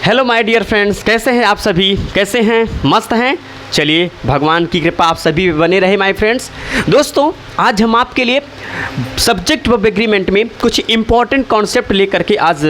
Hello my dear friends, कैसे हैं आप सभी? कैसे हैं? मस्त हैं? चलिए, भगवान की कृपा आप सभी पे बने रहे माय फ्रेंड्स। दोस्तों, आज हम आपके लिए सब्जेक्ट वर्ब एग्रीमेंट में कुछ इम्पॉर्टेंट कॉन्सेप्ट लेकर के आज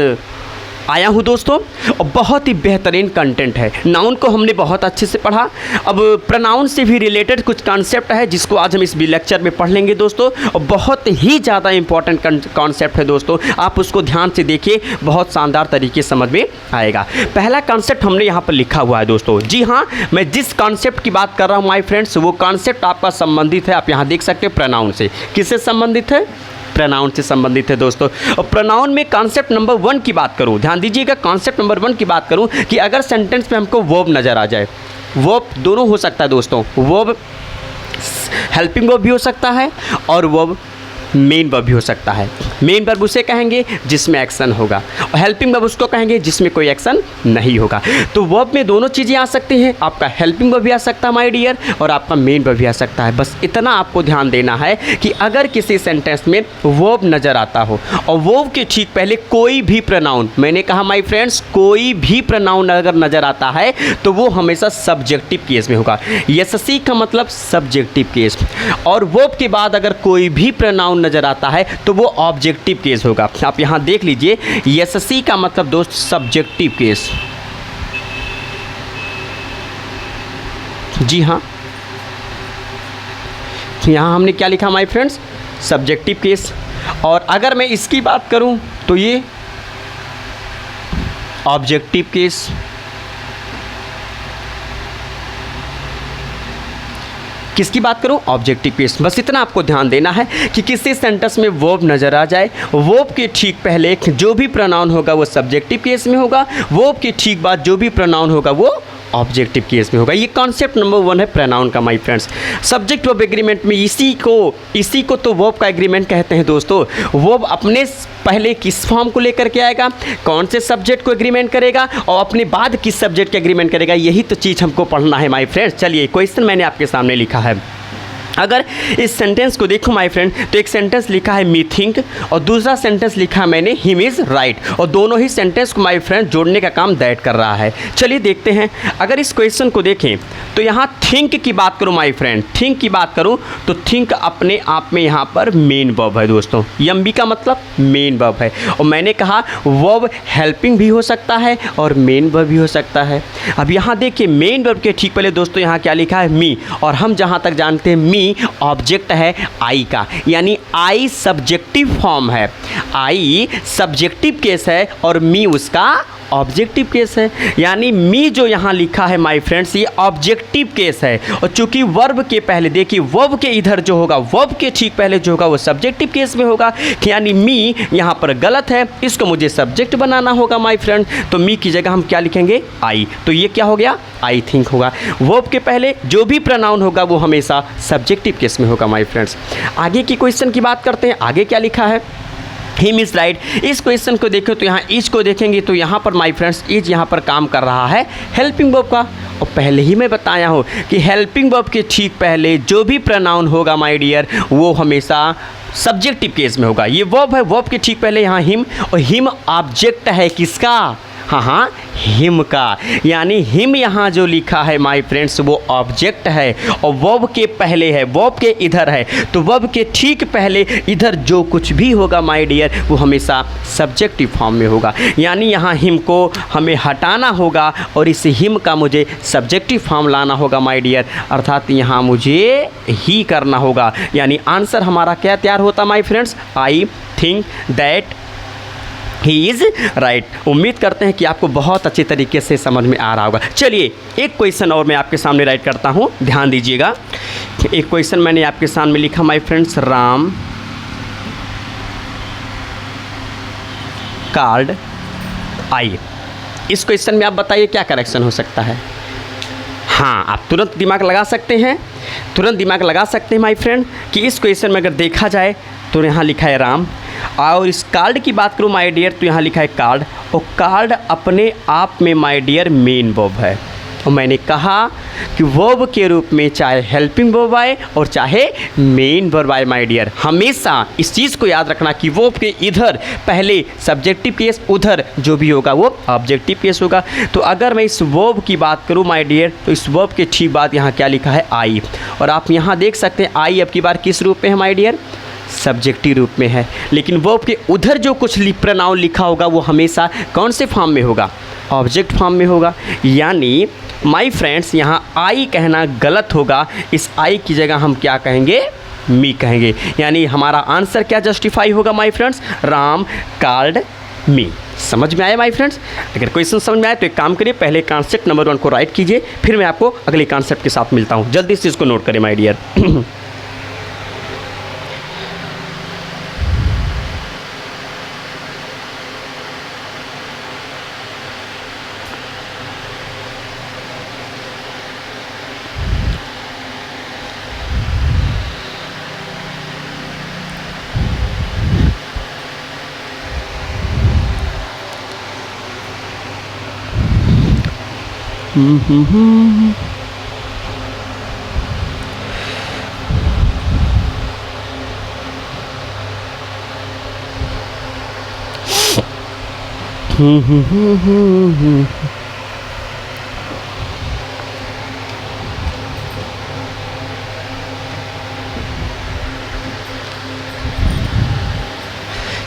आया हूँ दोस्तों, और बहुत ही बेहतरीन कंटेंट है। नाउन को हमने बहुत अच्छे से पढ़ा, अब प्रोनाउन से भी रिलेटेड कुछ कॉन्सेप्ट है जिसको आज हम इस लेक्चर में पढ़ लेंगे दोस्तों, और बहुत ही ज़्यादा इंपॉर्टेंट कॉन्सेप्ट है दोस्तों। आप उसको ध्यान से देखिए, बहुत शानदार तरीके से समझ में आएगा। पहला कॉन्सेप्ट हमने यहाँ पर लिखा हुआ है दोस्तों। जी हाँ, मैं जिस कॉन्सेप्ट की बात कर रहा हूँ माय फ्रेंड्स, वो कॉन्सेप्ट आपका संबंधित है, आप यहाँ देख सकते हैं, प्रोनाउन से। किससे संबंधित है? प्रोनाउन से संबंधित है दोस्तों। और प्रोनाउन में कॉन्सेप्ट नंबर 1 की बात करूं, ध्यान दीजिएगा, कॉन्सेप्ट नंबर 1 की बात करूं कि अगर सेंटेंस में हमको वर्ब नज़र आ जाए, वर्ब दोनों हो सकता है दोस्तों, वर्ब हेल्पिंग वर्ब भी हो सकता है और वर्ब मेन वर्ब भी हो सकता है। मेन वर्ब उसे कहेंगे जिसमें एक्शन होगा, और हेल्पिंग वर्ब उसको कहेंगे जिसमें कोई एक्शन नहीं होगा। तो वर्ब में दोनों चीज़ें आ सकती हैं, आपका हेल्पिंग वर्ब भी आ सकता है माय डियर, और आपका मेन वर्ब भी आ सकता है। बस इतना आपको ध्यान देना है कि अगर किसी सेंटेंस में वर्ब नज़र आता हो और वर्ब के ठीक पहले कोई भी प्रोनाउन, मैंने कहा माय फ्रेंड्स, कोई भी प्रोनाउन अगर नज़र आता है तो वो हमेशा सब्जेक्टिव केस में होगा। यशस्वी का मतलब सब्जेक्टिव केस, और वर्ब के बाद अगर कोई भी प्रोनाउन नज़र आता है तो वो ऑब्जेक्टिव केस होगा। आप यहाँ देख लीजिए, यशस्वी का मतलब दोस्त सब्जेक्टिव केस। जी हाँ, यहाँ हमने क्या लिखा माय फ्रेंड्स? Subjective case. और अगर मैं इसकी बात करूं तो ये ऑब्जेक्टिव केस। किसकी बात करूं? Objective case. बस इतना आपको ध्यान देना है कि किसी सेंटेंस में वर्ब नज़र आ जाए, वर्ब के ठीक पहले जो भी प्रोनाउन होगा वो सब्जेक्टिव केस में होगा, वर्ब के ठीक बाद जो भी प्रोनाउन होगा वो ऑब्जेक्टिव केस में होगा। ये कॉन्सेप्ट नंबर 1 है प्रोनाउन का my friends. Subject verb agreement में इसी को तो वर्ब का एग्रीमेंट कहते हैं दोस्तों। वर्ब अपने पहले किस फॉर्म को लेकर के आएगा, कौन से सब्जेक्ट को एग्रीमेंट करेगा, और अपने बाद किस सब्जेक्ट का एग्रीमेंट करेगा, यही तो चीज़ हमको पढ़ना है माय फ्रेंड्स। चलिए, क्वेश्चन मैंने आपके सामने लिखा है। अगर इस सेंटेंस को देखो माय फ्रेंड, तो एक सेंटेंस लिखा है मी थिंक, और दूसरा सेंटेंस लिखा है मैंने हिम इज़ राइट, और दोनों ही सेंटेंस को माय फ्रेंड जोड़ने का काम दैट कर रहा है। चलिए देखते हैं। अगर इस क्वेश्चन को देखें तो यहाँ थिंक की बात करूँ माय फ्रेंड, थिंक की बात करूँ तो थिंक अपने आप में यहाँ पर मेन वर्ब है दोस्तों। यम्बी का मतलब मेन वर्ब है, और मैंने कहा वर्ब हेल्पिंग भी हो सकता है और मेन वर्ब भी हो सकता है। अब यहाँ देखिए, मेन वर्ब के ठीक पहले दोस्तों यहाँ क्या लिखा है? मी, और हम जहाँ तक जानते हैं मी ऑब्जेक्ट है आई का, यानी आई सब्जेक्टिव फॉर्म है, आई सब्जेक्टिव केस है और मी उसका ऑब्जेक्टिव केस है। यानी मी जो यहाँ लिखा है माय फ्रेंड्स, ये ऑब्जेक्टिव केस है, और चूंकि वर्ब के पहले देखिए, वर्ब के इधर जो होगा, वर्ब के ठीक पहले जो होगा वो सब्जेक्टिव केस में होगा, यानी मी यहाँ पर गलत है, इसको मुझे सब्जेक्ट बनाना होगा माय फ्रेंड। तो मी की जगह हम क्या लिखेंगे? आई। तो ये क्या हो गया? आई थिंक होगा। वर्ब के पहले जो भी प्रोनाउन होगा वो हमेशा सब्जेक्टिव केस में होगा माय फ्रेंड्स। आगे की क्वेश्चन की बात करते हैं। आगे क्या लिखा है? Him is right. इस क्वेश्चन को देखो तो यहाँ इज को देखेंगे तो यहाँ पर माय फ्रेंड्स इज यहाँ पर काम कर रहा है हेल्पिंग वर्ब का, और पहले ही मैं बताया हूँ कि हेल्पिंग वर्ब के ठीक पहले जो भी प्रोनाउन होगा माय डियर वो हमेशा सब्जेक्टिव केस में होगा। ये वर्ब है, वर्ब के ठीक पहले यहाँ हिम, और हिम ऑब्जेक्ट है किसका? हाँ, हिम का, यानी हिम यहाँ जो लिखा है माय फ्रेंड्स वो ऑब्जेक्ट है, और वर्ब के पहले है, वर्ब के इधर है, तो वर्ब के ठीक पहले इधर जो कुछ भी होगा माय डियर वो हमेशा सब्जेक्टिव फॉर्म में होगा। यानी यहाँ हिम को हमें हटाना होगा और इस हिम का मुझे सब्जेक्टिव फॉर्म लाना होगा माय डियर, अर्थात यहाँ मुझे ही करना होगा। यानी आंसर हमारा क्या तैयार होता my friends? I think that he is right. उम्मीद करते हैं कि आपको बहुत अच्छे तरीके से समझ में आ रहा होगा। चलिए, एक क्वेश्चन और मैं आपके सामने राइट करता हूँ, ध्यान दीजिएगा। एक क्वेश्चन मैंने आपके सामने लिखा माय फ्रेंड्स, राम कार्ड आई। इस क्वेश्चन में आप बताइए क्या करेक्शन हो सकता है? हाँ, आप तुरंत दिमाग लगा सकते हैं, तुरंत दिमाग लगा सकते हैं माय फ्रेंड कि इस क्वेश्चन में अगर देखा जाए तो यहाँ लिखा है राम, और इस कार्ड की बात करूँ माय डियर तो यहाँ लिखा है कार्ड, और कार्ड अपने आप में माय डियर मेन वर्ब है। और मैंने कहा कि वर्ब के रूप में चाहे हेल्पिंग वर्ब आए और चाहे मेन वर्ब आए माय डियर, हमेशा इस चीज़ को याद रखना कि वर्ब के इधर पहले सब्जेक्टिव केस, उधर जो भी होगा वो ऑब्जेक्टिव केस होगा। तो अगर मैं इस वर्ब की बात करूँ माय डियर, तो इस वर्ब के ठीक बाद यहाँ क्या लिखा है, आई। और आप यहाँ देख सकते हैं आई अब की बार किस रूप में है माय डियर, सब्जेक्टिव रूप में है। लेकिन वर्ब के उधर जो कुछ प्रोनाउन लिखा होगा वो हमेशा कौन से फॉर्म में होगा, ऑब्जेक्ट फॉर्म में होगा। यानी माय फ्रेंड्स यहाँ आई कहना गलत होगा, इस आई की जगह हम क्या कहेंगे, मी कहेंगे। यानी हमारा आंसर क्या जस्टिफाई होगा my friends, Ram called me. समझ में आया माय फ्रेंड्स? अगर क्वेश्चन समझ में आए तो एक काम करिए, पहले कॉन्सेप्ट नंबर 1 को राइट कीजिए, फिर मैं आपको अगले कॉन्सेप्ट के साथ मिलता हूँ। जल्दी से इसको नोट करें माय डियर।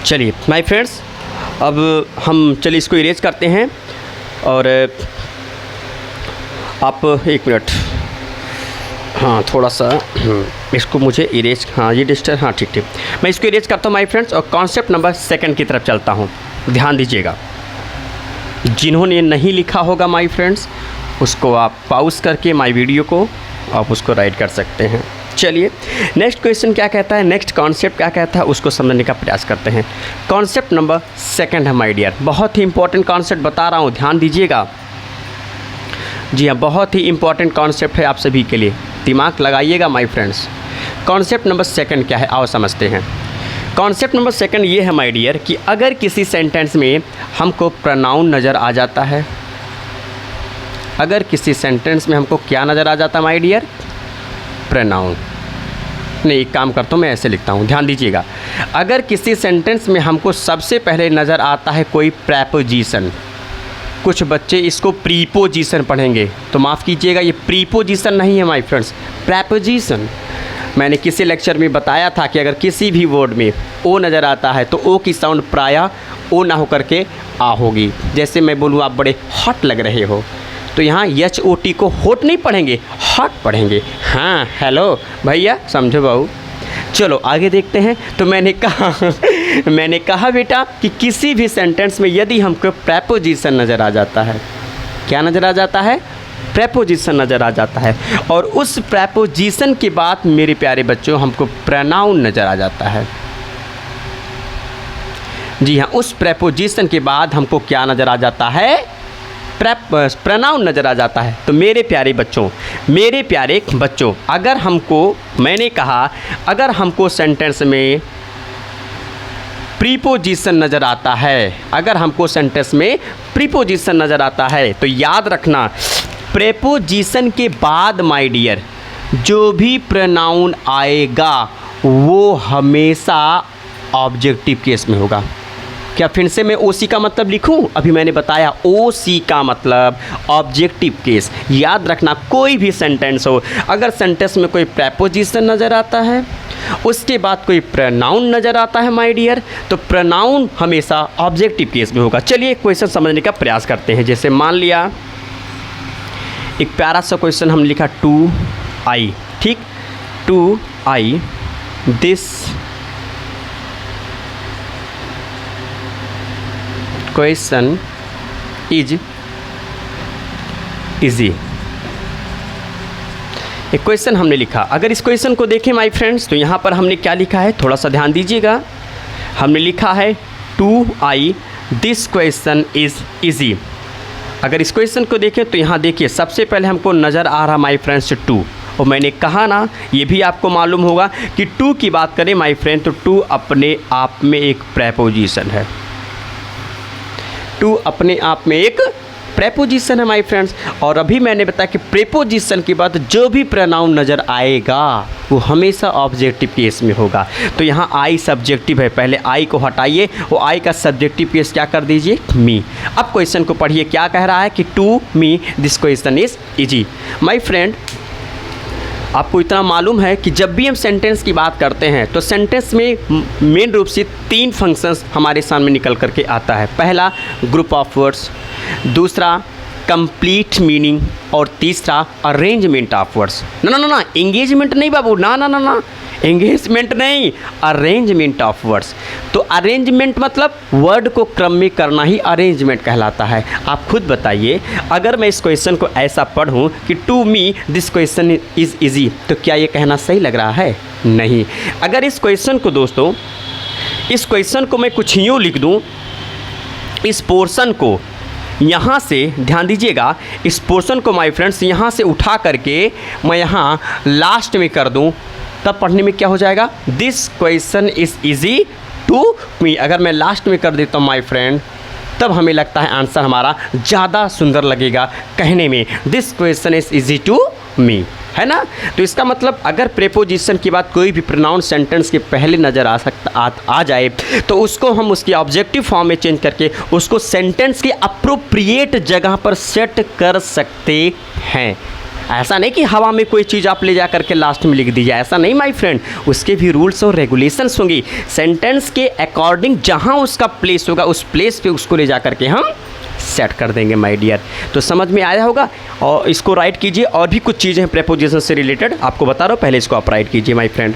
चलिए माय फ्रेंड्स, अब हम चलिए इसको इरेज करते हैं। और आप एक मिनट, हाँ थोड़ा सा इसको मुझे इरेज, हाँ ये डिस्टर, हाँ ठीक, मैं इसको इरेज करता हूँ माय फ्रेंड्स और कॉन्सेप्ट नंबर 2 की तरफ चलता हूँ। ध्यान दीजिएगा, जिन्होंने नहीं लिखा होगा माय फ्रेंड्स उसको आप पॉज करके माय वीडियो को आप उसको राइट कर सकते हैं। चलिए नेक्स्ट क्वेश्चन क्या कहता है, नेक्स्ट कॉन्सेप्ट क्या कहता है उसको समझने का प्रयास करते हैं। कॉन्सेप्ट नंबर 2 है माय डियर, बहुत ही इंपॉर्टेंट कॉन्सेप्ट बता रहा हूँ, ध्यान दीजिएगा। जी हाँ, बहुत ही इंपॉर्टेंट कॉन्सेप्ट है आप सभी के लिए, दिमाग लगाइएगा माय फ्रेंड्स। कॉन्सेप्ट नंबर 2 क्या है, आओ समझते हैं। कॉन्सेप्ट नंबर 2 ये है माय डियर कि अगर किसी सेंटेंस में हमको प्रोनाउन नज़र आ जाता है, अगर किसी सेंटेंस में हमको क्या नज़र आ जाता है माय डियर, प्रोनाउन। नहीं, एक काम करता हूँ, मैं ऐसे लिखता हूँ, ध्यान दीजिएगा। अगर किसी सेंटेंस में हमको सबसे पहले नज़र आता है कोई प्रेपोजिशन, कुछ बच्चे इसको प्रीपोजिशन पढ़ेंगे, तो माफ़ कीजिएगा ये प्रीपोजिशन नहीं है माय फ्रेंड्स, प्रेपोजिशन। मैंने किसी लेक्चर में बताया था कि अगर किसी भी वर्ड में ओ नज़र आता है तो ओ की साउंड प्रायः ओ ना हो करके आ होगी। जैसे मैं बोलूँ आप बड़े हॉट लग रहे हो, तो यहाँ HOT को होट नहीं पढ़ेंगे, हॉट पढ़ेंगे। हाँ हेलो भैया, समझो बाबू। चलो आगे देखते हैं। तो मैंने कहा बेटा कि किसी भी सेंटेंस में यदि हमको प्रेपोजिशन नज़र आ जाता है, क्या नज़र आ जाता है, प्रेपोजिशन नज़र आ जाता है, और उस प्रेपोजिशन के बाद मेरे प्यारे बच्चों हमको प्रोनाउन नज़र आ जाता है। जी हाँ, उस प्रेपोजिशन के बाद हमको क्या नज़र आ जाता है, प्रोनाउन नज़र आ जाता है। तो मेरे प्यारे बच्चों, अगर हमको, मैंने कहा अगर हमको सेंटेंस में प्रीपोजिशन नज़र आता है, अगर हमको सेंटेंस में प्रीपोजिशन नज़र आता है तो याद रखना प्रेपोजिशन के बाद माय डियर जो भी प्रोनाउन आएगा वो हमेशा ऑब्जेक्टिव केस में होगा। क्या फिर से मैं OC का मतलब लिखूं? अभी मैंने बताया OC का मतलब ऑब्जेक्टिव केस। याद रखना कोई भी सेंटेंस हो, अगर सेंटेंस में कोई प्रेपोजिशन नज़र आता है, उसके बाद कोई प्रोनाउन नज़र आता है माय डियर, तो प्रोनाउन हमेशा ऑब्जेक्टिव केस में होगा। चलिए एक क्वेश्चन समझने का प्रयास करते हैं। जैसे मान लिया एक प्यारा सा क्वेश्चन हमने लिखा टू आई, ठीक, to I this question is easy. एक क्वेश्चन हमने लिखा, अगर इस क्वेश्चन को देखें माय फ्रेंड्स तो यहाँ पर हमने क्या लिखा है, थोड़ा सा ध्यान दीजिएगा। हमने लिखा है to I this question is easy. अगर इस क्वेश्चन को देखें तो यहाँ देखिए सबसे पहले हमको नज़र आ रहा माय फ्रेंड्स टू, और मैंने कहा ना ये भी आपको मालूम होगा कि टू की बात करें माय फ्रेंड तो टू अपने आप में एक प्रेपोजिशन है, टू अपने आप में एक प्रेपोजिशन है माय फ्रेंड्स। और अभी मैंने बताया कि प्रेपोजिशन के बाद जो भी प्रोनाउन नज़र आएगा वो हमेशा ऑब्जेक्टिव केस में होगा। तो यहाँ आई सब्जेक्टिव है, पहले आई को हटाइए, वो आई का सब्जेक्टिव केस क्या कर दीजिए, मी। अब क्वेश्चन को पढ़िए, क्या कह रहा है कि to me this question is easy. My friend, आपको इतना मालूम है कि जब भी हम सेंटेंस की बात करते हैं तो सेंटेंस में मेन रूप से 3 फंक्शंस हमारे सामने निकल करके आता है। पहला ग्रुप ऑफ वर्ड्स, दूसरा कंप्लीट मीनिंग, और तीसरा अरेंजमेंट ऑफ वर्ड्स। ना ना ना, एंगेजमेंट नहीं बाबू, ना ना ना ना, एंगेजमेंट नहीं, अरेंजमेंट ऑफ वर्ड्स। तो अरेंजमेंट मतलब वर्ड को क्रम में करना ही अरेंजमेंट कहलाता है। आप खुद बताइए, अगर मैं इस क्वेश्चन को ऐसा पढ़ूं कि to me this question is easy, तो क्या ये कहना सही लग रहा है? नहीं। अगर इस क्वेश्चन को दोस्तों, इस क्वेश्चन को मैं कुछ यूँ लिख दूँ, इस पोर्शन को यहाँ से, ध्यान दीजिएगा, इस पोर्शन को माय फ्रेंड्स यहाँ से उठा करके मैं यहाँ लास्ट में कर दूँ, तब पढ़ने में क्या हो जाएगा, this question is easy to me. अगर मैं लास्ट में कर देता हूँ माय फ्रेंड, तब हमें लगता है आंसर हमारा ज़्यादा सुंदर लगेगा कहने में, this question is easy to me, है ना। तो इसका मतलब अगर प्रेपोजिशन की बात कोई भी प्रोनाउन सेंटेंस के पहले नज़र आ जाए तो उसको हम उसकी ऑब्जेक्टिव फॉर्म में चेंज करके उसको सेंटेंस के अप्रोप्रिएट जगह पर सेट कर सकते हैं। ऐसा नहीं कि हवा में कोई चीज़ आप ले जा करके लास्ट में लिख दीजिए, ऐसा नहीं माय फ्रेंड। उसके भी रूल्स और रेगुलेशंस होंगी, सेंटेंस के अकॉर्डिंग जहाँ उसका प्लेस होगा उस प्लेस पे उसको ले जा करके हम सेट कर देंगे माय डियर। तो समझ में आया होगा, और इसको राइट कीजिए। और भी कुछ चीज़ें हैं प्रेपोजिशन से रिलेटेड, आपको बता रहा हूँ, पहले इसको आप राइट कीजिए माय फ्रेंड।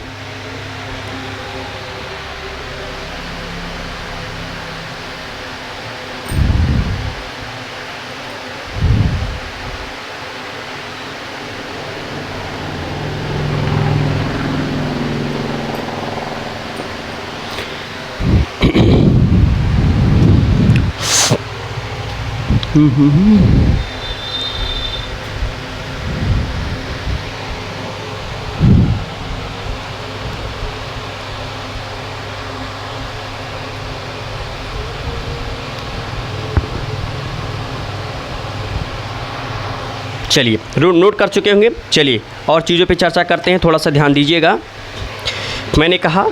चलिए, नोट कर चुके होंगे। चलिए और चीज़ों पे चर्चा करते हैं, थोड़ा सा ध्यान दीजिएगा। मैंने कहा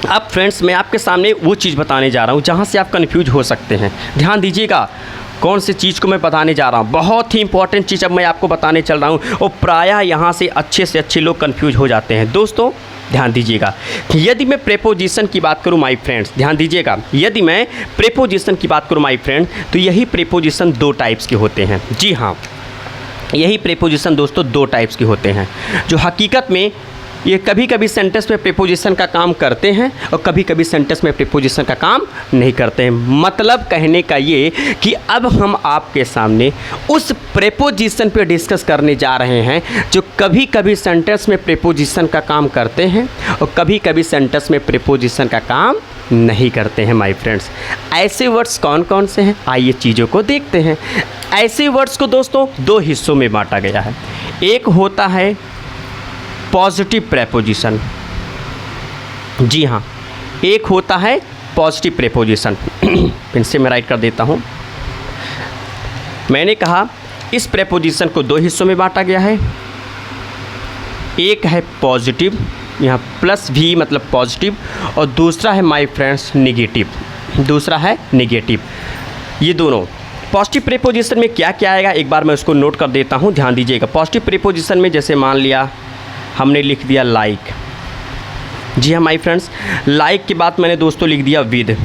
अब फ्रेंड्स मैं आपके सामने वो चीज़ बताने जा रहा हूँ जहाँ से आप कन्फ्यूज हो सकते हैं। ध्यान दीजिएगा कौन सी चीज़ को मैं बताने जा रहा हूँ, बहुत ही इंपॉर्टेंट चीज़ अब मैं आपको बताने चल रहा हूँ, और प्रायः यहाँ से अच्छे लोग कन्फ्यूज हो जाते हैं। दोस्तों ध्यान दीजिएगा, यदि मैं प्रेपोजिशन की बात करूँ माय फ्रेंड्स, ध्यान दीजिएगा, यदि मैं प्रेपोजिशन की बात करूँ माय फ्रेंड, तो यही प्रेपोजिशन 2 टाइप्स के होते हैं। जी हाँ, यही प्रेपोजिशन दोस्तों 2 टाइप्स के होते हैं, जो हकीकत में ये कभी कभी सेंटेंस में प्रेपोजिशन का काम करते हैं और कभी कभी सेंटेंस में प्रेपोजिशन का काम नहीं करते हैं। मतलब कहने का ये कि अब हम आपके सामने उस प्रेपोजिशन पे डिस्कस करने जा रहे हैं जो कभी कभी सेंटेंस में प्रेपोजिशन का काम करते हैं और कभी कभी सेंटेंस में प्रेपोजिशन का काम नहीं करते हैं माय फ्रेंड्स। ऐसे वर्ड्स कौन कौन से हैं, आइए चीज़ों को देखते हैं। ऐसे वर्ड्स को दोस्तों 2 हिस्सों में बांटा गया है। एक होता है पॉजिटिव प्रेपोजिशन, जी हाँ, एक होता है पॉजिटिव प्रेपोजिशन। फिर से मैं राइट कर देता हूँ। मैंने कहा इस प्रेपोजिशन को 2 हिस्सों में बांटा गया है। एक है पॉजिटिव, यहाँ प्लस भी मतलब पॉजिटिव, और दूसरा है माय फ्रेंड्स निगेटिव, दूसरा है निगेटिव। ये दोनों पॉजिटिव प्रेपोजिशन में क्या क्या आएगा एक बार मैं उसको नोट कर देता हूँ, ध्यान दीजिएगा। पॉजिटिव प्रेपोजिशन में जैसे मान लिया हमने लिख दिया लाइक, जी हाँ माय फ्रेंड्स, लाइक के बाद मैंने दोस्तों लिख दिया विद,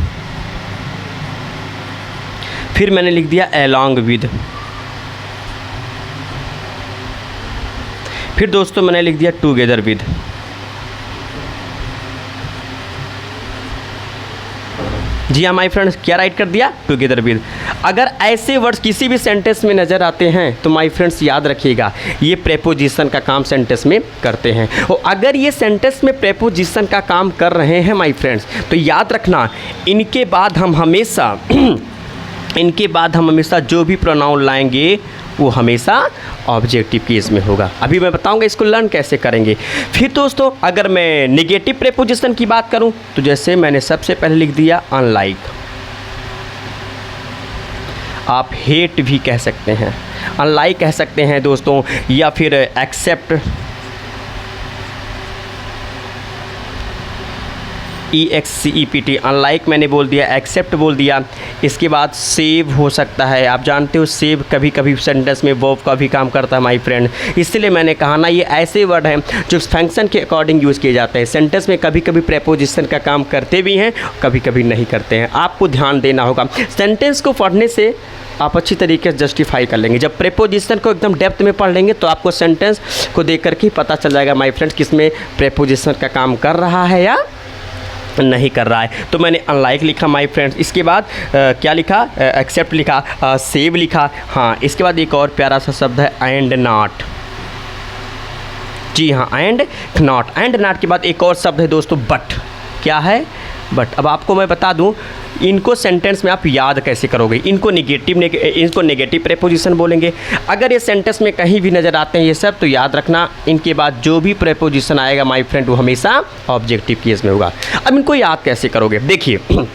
फिर मैंने लिख दिया अलोंग विद, फिर दोस्तों मैंने लिख दिया टुगेदर विद। जी हाँ माय फ्रेंड्स, क्या राइट कर दिया, टुगेदर विद। अगर ऐसे वर्ड्स किसी भी सेंटेंस में नज़र आते हैं तो माय फ्रेंड्स याद रखिएगा ये प्रेपोजिशन का काम सेंटेंस में करते हैं। और अगर ये सेंटेंस में प्रेपोजिशन का काम कर रहे हैं माय फ्रेंड्स, तो याद रखना इनके बाद हम हमेशा जो भी प्रोनाउन लाएंगे वो हमेशा ऑब्जेक्टिव केस में होगा। अभी मैं बताऊंगा इसको लर्न कैसे करेंगे। फिर दोस्तों अगर मैं नेगेटिव प्रेपोजिशन की बात करूं तो जैसे मैंने सबसे पहले लिख दिया अनलाइक। आप हेट भी कह सकते हैं, अनलाइक कह सकते हैं दोस्तों, या फिर एक्सेप्ट, EXCEPT, अनलाइक मैंने बोल दिया, एक्सेप्ट बोल दिया। इसके बाद सेव हो सकता है, आप जानते हो सेव कभी कभी सेंटेंस में वर्ब का भी काम करता है माय फ्रेंड, इसलिए मैंने कहा ना ये ऐसे वर्ड हैं जो फंक्शन के अकॉर्डिंग यूज़ किए जाते हैं। सेंटेंस में कभी कभी प्रेपोजिशन का काम करते भी हैं, कभी कभी नहीं करते हैं, आपको ध्यान देना होगा। सेंटेंस को पढ़ने से आप अच्छी तरीके से जस्टिफाई कर लेंगे। जब प्रेपोजिशन को एकदम डेप्थ में पढ़ लेंगे तो आपको सेंटेंस को देख कर के पता चल जाएगा माय फ्रेंड्स किसमें प्रेपोजिशन का काम कर रहा है या नहीं कर रहा है। तो मैंने अनलाइक लिखा माय फ्रेंड्स, इसके बाद क्या लिखा, एक्सेप्ट लिखा, सेव लिखा। हाँ, इसके बाद एक और प्यारा सा शब्द है एंड नॉट। जी हाँ, एंड नॉट। एंड नॉट के बाद एक और शब्द है दोस्तों बट। क्या है? बट। अब आपको मैं बता दूं इनको सेंटेंस में आप याद कैसे करोगे। इनको नेगेटिव प्रेपोजिशन बोलेंगे। अगर ये सेंटेंस में कहीं भी नज़र आते हैं ये सब, तो याद रखना इनके बाद जो भी प्रेपोजिशन आएगा माय फ्रेंड वो हमेशा ऑब्जेक्टिव केस में होगा। अब इनको याद कैसे करोगे, देखिए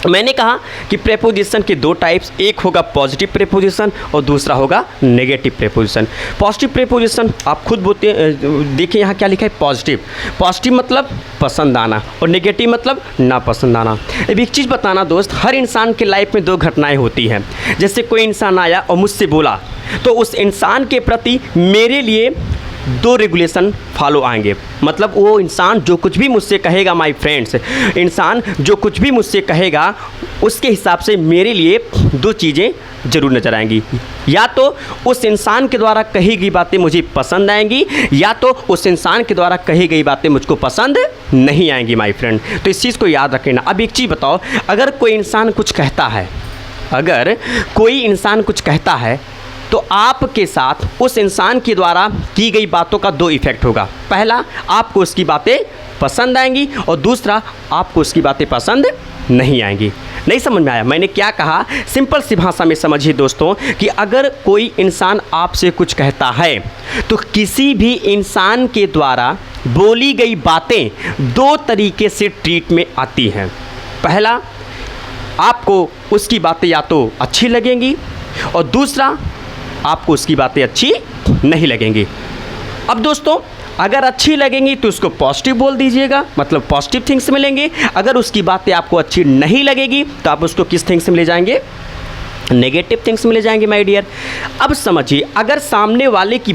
मैंने कहा कि प्रेपोजिशन के दो टाइप्स, एक होगा पॉजिटिव प्रेपोजिशन और दूसरा होगा नेगेटिव प्रेपोजिशन। पॉजिटिव प्रेपोजिशन आप खुद बोलते, देखिए यहाँ क्या लिखा है, पॉजिटिव। पॉजिटिव मतलब पसंद आना और नेगेटिव मतलब ना पसंद आना। अब एक चीज़ बताना दोस्त, हर इंसान के लाइफ में दो घटनाएं होती हैं। जैसे कोई इंसान आया और मुझसे बोला तो उस इंसान के प्रति मेरे लिए दो रेगुलेशन फॉलो आएंगे। मतलब वो इंसान जो कुछ भी मुझसे कहेगा माय फ्रेंड्स, इंसान जो कुछ भी मुझसे कहेगा उसके हिसाब से मेरे लिए दो चीज़ें ज़रूर नज़र आएंगी। या तो उस इंसान के द्वारा कही गई बातें मुझे पसंद आएंगी, या तो उस इंसान के द्वारा कही गई बातें मुझको पसंद नहीं आएंगी माय फ्रेंड। तो इस चीज़ को याद रखना। अब एक चीज़ बताओ, अगर कोई इंसान कुछ कहता है, अगर कोई इंसान कुछ कहता है तो आपके साथ उस इंसान के द्वारा की गई बातों का दो इफ़ेक्ट होगा। पहला, आपको उसकी बातें पसंद आएंगी और दूसरा, आपको उसकी बातें पसंद नहीं आएंगी। नहीं समझ में आया मैंने क्या कहा? सिंपल सी भाषा में समझिए दोस्तों कि अगर कोई इंसान आपसे कुछ कहता है तो किसी भी इंसान के द्वारा बोली गई बातें दो तरीके से ट्रीट में आती हैं। पहला, आपको उसकी बातें या तो अच्छी लगेंगी और दूसरा, आपको उसकी बातें अच्छी नहीं लगेंगी। अब दोस्तों अगर अच्छी लगेंगी तो उसको पॉजिटिव बोल दीजिएगा, मतलब पॉजिटिव थिंग्स मिलेंगे। अगर उसकी बातें आपको अच्छी नहीं लगेगी तो आप उसको किस थिंग्स में ले जाएंगे? नेगेटिव थिंग्स में ले जाएंगे माय डियर। अब समझिए, अगर सामने वाले की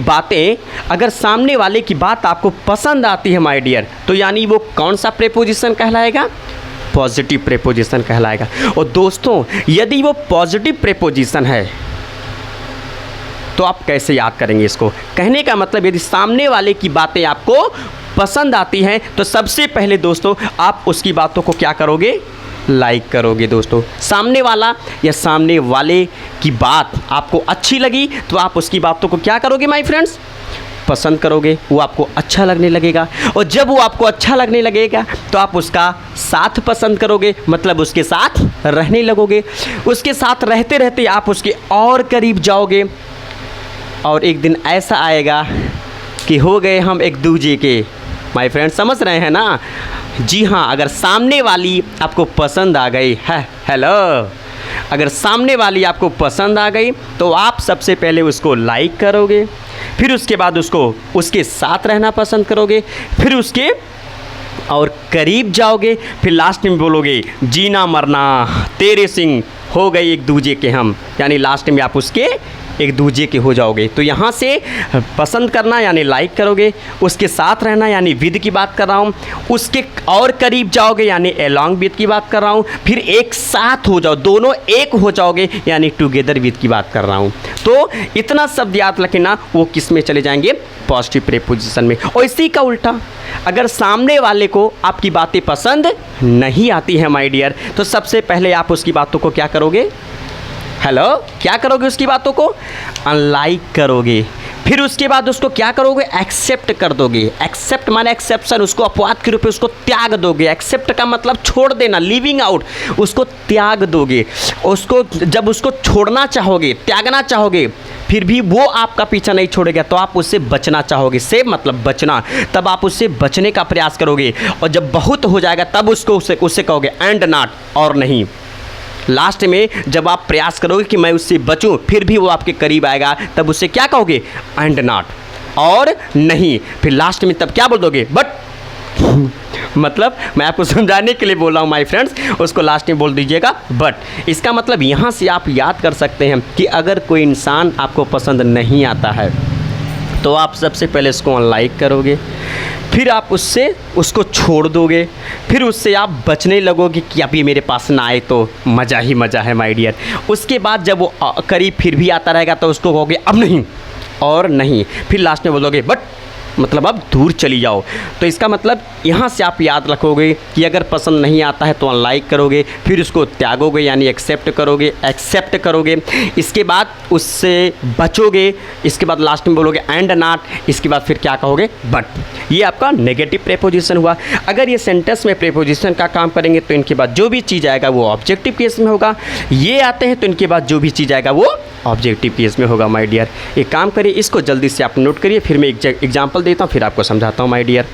बात आपको पसंद आती है माय डियर, तो यानी वो कौन सा प्रेपोजिशन कहलाएगा? पॉजिटिव प्रेपोजिशन कहलाएगा। और दोस्तों यदि वो पॉजिटिव प्रेपोजिशन है तो आप कैसे याद करेंगे इसको? कहने का मतलब यदि सामने वाले की बातें आपको पसंद आती हैं तो सबसे पहले दोस्तों आप उसकी बातों को क्या करोगे? लाइक करोगे दोस्तों। सामने वाला या सामने वाले की बात आपको अच्छी लगी तो आप उसकी बातों को क्या करोगे माय फ्रेंड्स? पसंद करोगे, वो आपको अच्छा लगने लगेगा। और जब वो आपको अच्छा लगने लगेगा तो आप उसका साथ पसंद करोगे, मतलब उसके साथ रहने लगोगे। उसके साथ रहते रहते आप उसके और करीब जाओगे और एक दिन ऐसा आएगा कि हो गए हम एक दूजे के। माय फ्रेंड समझ रहे हैं ना? जी हाँ, अगर सामने वाली आपको पसंद आ गई है, हेलो, अगर सामने वाली आपको पसंद आ गई तो आप सबसे पहले उसको लाइक करोगे, फिर उसके बाद उसके साथ रहना पसंद करोगे, फिर उसके और करीब जाओगे, फिर लास्ट में बोलोगे जीना मरना तेरे सिंह हो गए एक दूजे के हम, यानी लास्ट में आप उसके एक दूजे के हो जाओगे। तो यहाँ से पसंद करना यानी लाइक करोगे, उसके साथ रहना यानी विद की बात कर रहा हूँ, उसके और करीब जाओगे यानी अलॉन्ग विद की बात कर रहा हूँ, फिर एक साथ हो जाओ, दोनों एक हो जाओगे यानी टुगेदर विद की बात कर रहा हूँ। तो इतना शब्द याद रखना, वो किस में चले जाएंगे? पॉजिटिव प्रीपोजिशन में। और इसी का उल्टा, अगर सामने वाले को आपकी बातें पसंद नहीं आती हैं माय डियर, तो सबसे पहले आप उसकी बातों को क्या करोगे? हेलो, क्या करोगे? उसकी बातों को अनलाइक करोगे। फिर उसके बाद उसको क्या करोगे? एक्सेप्ट कर दोगे। एक्सेप्ट माने एक्सेप्शन, उसको अपवाद के रूप में उसको त्याग दोगे। एक्सेप्ट का मतलब छोड़ देना, लिविंग आउट, उसको त्याग दोगे। उसको जब उसको छोड़ना चाहोगे, त्यागना चाहोगे, फिर भी वो आपका पीछा नहीं छोड़ेगा तो आप उससे बचना चाहोगे। से मतलब बचना, तब आप उससे बचने का प्रयास करोगे। और जब बहुत हो जाएगा तब उससे कहोगे एंड नॉट, और नहीं। लास्ट में जब आप प्रयास करोगे कि मैं उससे बचूं, फिर भी वो आपके करीब आएगा, तब उससे क्या कहोगे? एंड नॉट, और नहीं। फिर लास्ट में तब क्या बोल दोगे? बट मतलब मैं आपको समझाने के लिए बोल रहा हूँ माय फ्रेंड्स, उसको लास्ट में बोल दीजिएगा बट। इसका मतलब यहाँ से आप याद कर सकते हैं कि अगर कोई इंसान आपको पसंद नहीं आता है तो आप सबसे पहले उसको अनलाइक करोगे, फिर आप उसको छोड़ दोगे, फिर उससे आप बचने लगोगे कि अब ये मेरे पास ना आए तो मज़ा ही मज़ा है माय डियर। उसके बाद जब वो करीब फिर भी आता रहेगा तो उसको कहोगे अब नहीं और नहीं, फिर लास्ट में बोलोगे बट, मतलब अब दूर चली जाओ। तो इसका मतलब यहाँ से आप याद रखोगे कि अगर पसंद नहीं आता है तो अनलाइक करोगे, फिर उसको त्यागोगे यानी एक्सेप्ट करोगे, इसके बाद उससे बचोगे, इसके बाद लास्ट में बोलोगे एंड नॉट, इसके बाद फिर क्या कहोगे? बट। ये आपका नेगेटिव प्रेपोजिशन हुआ। अगर ये सेंटेंस में प्रेपोजिशन का काम करेंगे तो इनके बाद जो भी चीज़ आएगा वो ऑब्जेक्टिव केस में होगा। ये आते हैं तो इनके बाद जो भी चीज़ आएगा वो ऑब्जेक्टिव केस में होगा माय डियर। एक काम करिए, इसको जल्दी से आप नोट करिए, फिर मैं एग्जाम्पल देता हूँ, फिर आपको समझाता हूँ माय डियर।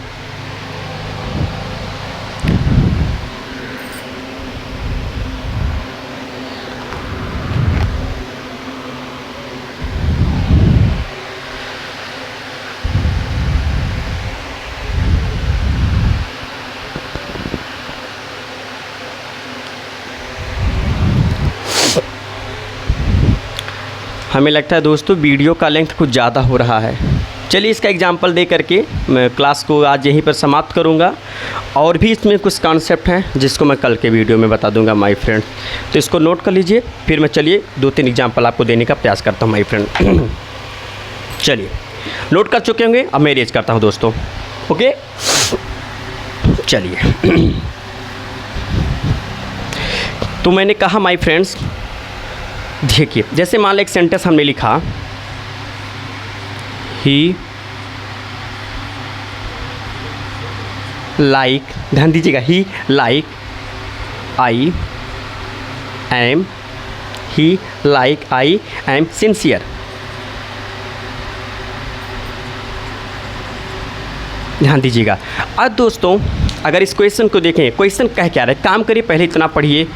हमें लगता है दोस्तों वीडियो का लेंथ कुछ ज़्यादा हो रहा है। चलिए इसका एग्जाम्पल दे करके मैं क्लास को आज यहीं पर समाप्त करूंगा, और भी इसमें कुछ कॉन्सेप्ट हैं जिसको मैं कल के वीडियो में बता दूंगा माय फ्रेंड। तो इसको नोट कर लीजिए, फिर मैं चलिए 2-3 एग्जाम्पल आपको देने का प्रयास करता हूं माय फ्रेंड। चलिए नोट कर चुके होंगे, अब मैं रेज करता हूं दोस्तों। ओके चलिए तो मैंने कहा माय फ्रेंड्स, देखिए जैसे मान लो एक सेंटेंस हमने लिखा, ही लाइक, ध्यान दीजिएगा, he like I am, he like I am sincere. ध्यान दीजिएगा। अब दोस्तों अगर इस क्वेश्चन को देखें, क्वेश्चन कह क्या रहा है, काम करिए पहले इतना पढ़िए,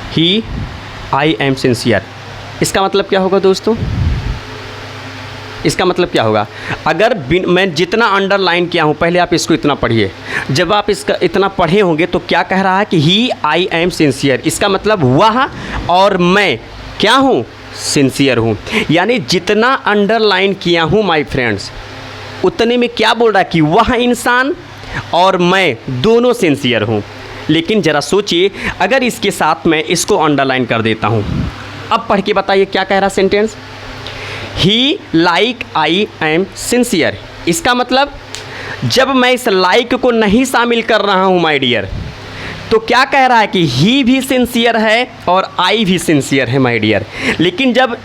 ही आई एम सिंसियर। इसका मतलब क्या होगा दोस्तों? इसका मतलब क्या होगा? अगर मैं जितना अंडरलाइन किया हूँ, पहले आप इसको इतना पढ़िए, जब आप इसका इतना पढ़े होंगे तो क्या कह रहा है कि ही आई एम सिंसियर। इसका मतलब वह और मैं क्या हूँ? सिंसियर हूँ। यानी जितना अंडरलाइन किया हूँ माय फ्रेंड्स, उतने में क्या बोल रहा है कि वह इंसान और मैं दोनों सिंसियर हूँ। लेकिन ज़रा सोचिए, अगर इसके साथ मैं इसको अंडरलाइन कर देता हूँ, अब पढ़ के बताइए क्या कह रहा sentence? He like I am sincere. इसका मतलब जब मैं इस लाइक को नहीं शामिल कर रहा हूँ माय डियर, तो क्या कह रहा है कि ही भी सिंसियर है और आई भी सिंसियर है माय डियर। लेकिन जब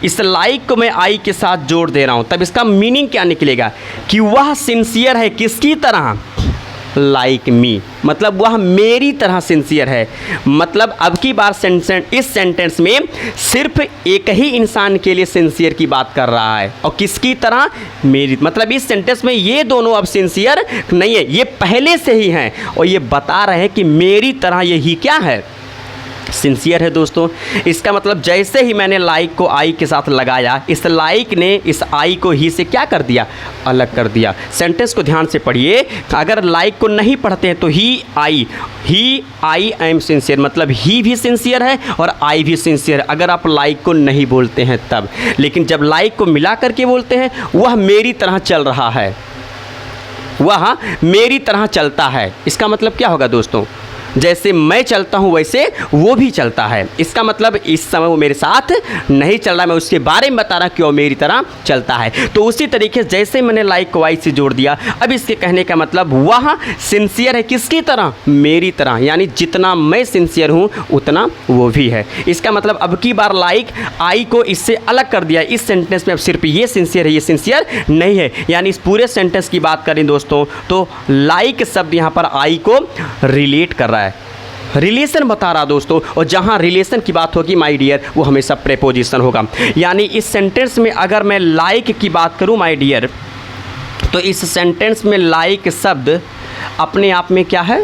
इस लाइक को मैं आई के साथ जोड़ दे रहा हूँ, तब इसका मीनिंग क्या निकलेगा कि वह सिंसियर है किसकी तरह? लाइक मी, मतलब वह मेरी तरह सिंसियर है। मतलब अब की बार इस सेंटेंस में सिर्फ एक ही इंसान के लिए सिंसियर की बात कर रहा है, और किसकी तरह? मेरी। मतलब इस सेंटेंस में ये दोनों अब सिंसियर नहीं है, ये पहले से ही हैं, और ये बता रहे हैं कि मेरी तरह ये ही क्या है? सिंसियर है दोस्तों। इसका मतलब जैसे ही मैंने लाइक को आई के साथ लगाया, इस लाइक ने इस आई को ही से क्या कर दिया? अलग कर दिया। सेंटेंस को ध्यान से पढ़िए, अगर लाइक को नहीं पढ़ते हैं तो ही आई एम सिंसियर, मतलब ही भी सिंसियर है और आई भी सिंसियर है, अगर आप लाइक को नहीं बोलते हैं तब। लेकिन जब लाइक को मिला करके बोलते हैं, वह मेरी तरह चल रहा है, वह मेरी तरह चलता है। इसका मतलब क्या होगा दोस्तों? जैसे मैं चलता हूँ वैसे वो भी चलता है। इसका मतलब इस समय वो मेरे साथ नहीं चल रहा, मैं उसके बारे में बता रहा कि वो मेरी तरह चलता है। तो उसी तरीके से जैसे मैंने लाइक को वाई से जोड़ दिया, अब इसके कहने का मतलब वह सिंसियर है किसकी तरह? मेरी तरह। यानी जितना मैं सिंसियर हूँ उतना वो भी है। इसका मतलब अब की बार लाइक आई को इससे अलग कर दिया। इस सेंटेंस में अब सिर्फ ये सिंसियर है, ये सिंसियर नहीं है। यानी इस पूरे सेंटेंस की बात करें दोस्तों तो लाइक शब्द यहाँ पर आई को रिलेट कर रहा है, रिलेशन बता रहा दोस्तों। और जहाँ रिलेशन की बात होगी माय डियर, वो हमेशा प्रेपोजिशन होगा। यानी इस सेंटेंस में अगर मैं लाइक की बात करूँ माय डियर, तो इस सेंटेंस में लाइक शब्द अपने आप में क्या है?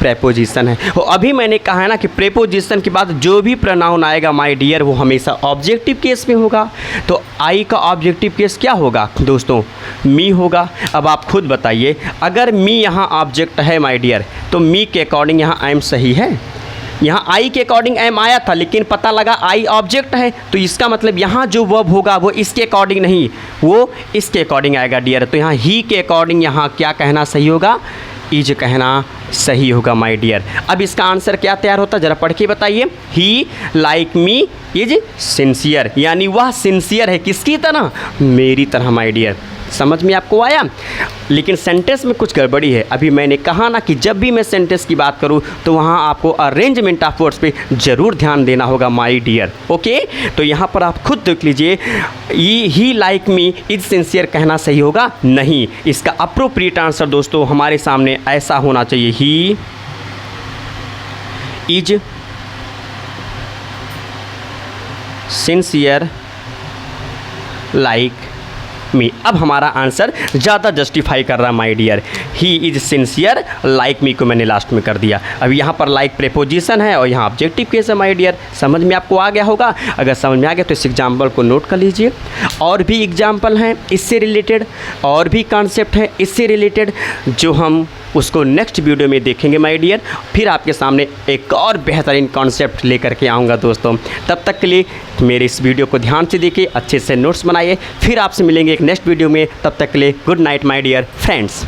प्रेपोजिशन है। और अभी मैंने कहा है ना कि प्रेपोजिशन के बाद जो भी प्रोनाउन आएगा माय डियर वो हमेशा ऑब्जेक्टिव केस में होगा। तो आई का ऑब्जेक्टिव केस क्या होगा दोस्तों? मी होगा। अब आप खुद बताइए, अगर मी यहाँ ऑब्जेक्ट है माय डियर, तो मी के अकॉर्डिंग यहाँ आई एम सही है। यहाँ आई के अकॉर्डिंग एम आया था, लेकिन पता लगा आई ऑब्जेक्ट है, तो इसका मतलब यहाँ जो वर्ब होगा वो इसके अकॉर्डिंग नहीं, वो इसके अकॉर्डिंग आएगा डियर। तो यहाँ ही के अकॉर्डिंग यहाँ क्या कहना सही होगा? इज कहना सही होगा माय डियर। अब इसका आंसर क्या तैयार होता है ज़रा पढ़ के बताइए। ही लाइक मी इज सिंसियर, यानी वह सिंसियर है किसकी तरह? मेरी तरह माय डियर। समझ में आपको आया? लेकिन सेंटेंस में कुछ गड़बड़ी है। अभी मैंने कहा ना कि जब भी मैं सेंटेंस की बात करूं तो वहां आपको अरेंजमेंट ऑफ वर्ड्स पे ज़रूर ध्यान देना होगा माय डियर। ओके, तो यहाँ पर आप खुद देख लीजिए, ही लाइक मी इज सिंसियर कहना सही होगा? नहीं। इसका अप्रोप्रिएट आंसर दोस्तों हमारे सामने ऐसा होना चाहिए, he is sincere like me. अब हमारा आंसर ज़्यादा जस्टिफाई कर रहा है my dear. He is sincere like me को मैंने लास्ट में कर दिया। अब यहाँ पर लाइक प्रेपोजिशन है और यहाँ ऑब्जेक्टिव केस है माय डियर। समझ में आपको आ गया होगा? अगर समझ में आ गया तो इस एग्जाम्पल को नोट कर लीजिए। और भी एग्जाम्पल हैं इससे रिलेटेड, और भी कॉन्सेप्ट हैं इससे रिलेटेड, जो हम उसको नेक्स्ट वीडियो में देखेंगे माय डियर। फिर आपके सामने एक और बेहतरीन कॉन्सेप्ट लेकर के आऊँगा दोस्तों। तब तक के लिए मेरे इस वीडियो को ध्यान से देखिए, अच्छे से नोट्स बनाइए। फिर आपसे मिलेंगे एक नेक्स्ट वीडियो में। तब तक के लिए good night my dear friends.